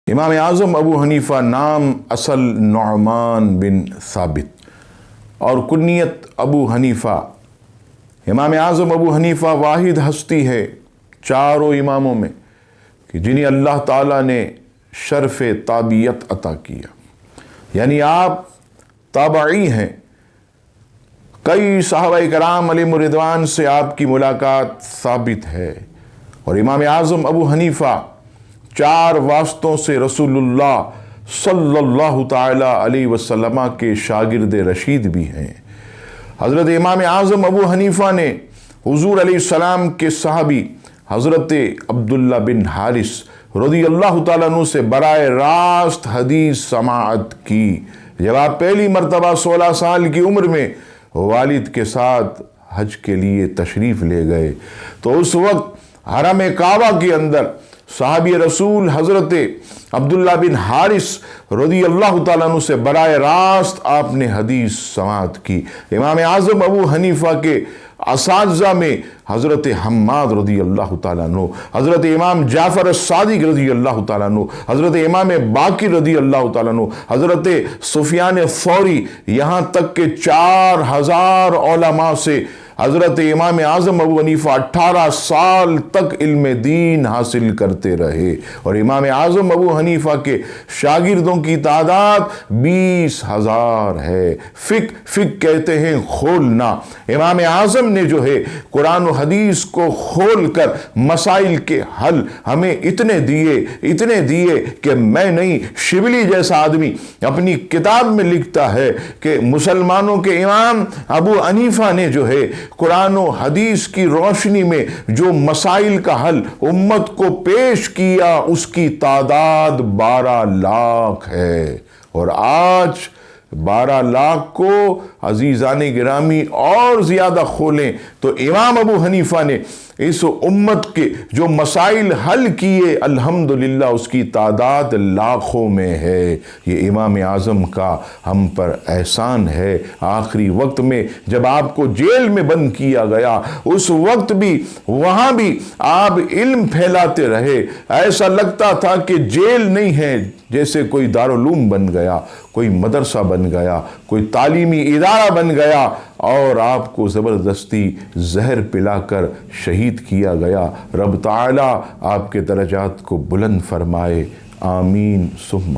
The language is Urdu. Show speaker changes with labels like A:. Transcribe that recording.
A: امام اعظم ابو حنیفہ نام اصل نعمان بن ثابت اور کنیت ابو حنیفہ۔ امام اعظم ابو حنیفہ واحد ہستی ہے چاروں اماموں میں کہ جنہیں اللہ تعالیٰ نے شرف تابعیت عطا کیا، یعنی آپ تابعی ہیں۔ کئی صحابہ کرام علیہم رضوان سے آپ کی ملاقات ثابت ہے، اور امام اعظم ابو حنیفہ چار واسطوں سے رسول اللہ صلی اللہ تعالیٰ علیہ وسلم کے شاگرد رشید بھی ہیں۔ حضرت امام اعظم ابو حنیفہ نے حضور علیہ السلام کے صحابی حضرت عبداللہ بن حارث رضی اللہ تعالیٰ عنہ سے براہ راست حدیث سماعت کی۔ جب آپ پہلی مرتبہ 16 سال کی عمر میں والد کے ساتھ حج کے لیے تشریف لے گئے تو اس وقت حرم کعبہ کے اندر صحابی رسول حضرت عبداللہ بن حارث رضی اللہ تعالیٰ عنہ سے براہ راست آپ نے حدیث سماعت کی۔ امام اعظم ابو حنیفہ کے اساتذہ میں حضرت حماد رضی اللہ تعالیٰ عنہ، حضرت امام جعفر الصادق رضی اللہ تعالیٰ عنہ، حضرت امام باقر رضی اللہ تعالیٰ عنہ، حضرت سفیان ثوری، یہاں تک کہ 4000 علماء سے حضرت امام اعظم ابو حنیفہ 18 سال تک علم دین حاصل کرتے رہے، اور امام اعظم ابو حنیفہ کے شاگردوں کی تعداد 20,000 ہے۔ فقہ کہتے ہیں کھولنا۔ امام اعظم نے جو ہے قرآن و حدیث کو کھول کر مسائل کے حل ہمیں اتنے دیے کہ میں نہیں، شبلی جیسا آدمی اپنی کتاب میں لکھتا ہے کہ مسلمانوں کے امام ابو حنیفہ نے جو ہے قرآن و حدیث کی روشنی میں جو مسائل کا حل امت کو پیش کیا اس کی تعداد 12 لاکھ ہے، اور آج 12 لاکھ کو عزیزان گرامی اور زیادہ کھولیں تو امام ابو حنیفہ نے اس امت کے جو مسائل حل کیے الحمدللہ اس کی تعداد لاکھوں میں ہے۔ یہ امام اعظم کا ہم پر احسان ہے۔ آخری وقت میں جب آپ کو جیل میں بند کیا گیا اس وقت بھی وہاں بھی آپ علم پھیلاتے رہے، ایسا لگتا تھا کہ جیل نہیں ہے، جیسے کوئی دارالعلوم بن گیا، کوئی مدرسہ بن گیا، کوئی تعلیمی ادارہ بن گیا، اور آپ کو زبردستی زہر پلا کر شہید کیا گیا۔ رب تعالیٰ آپ کے درجات کو بلند فرمائے، آمین ثم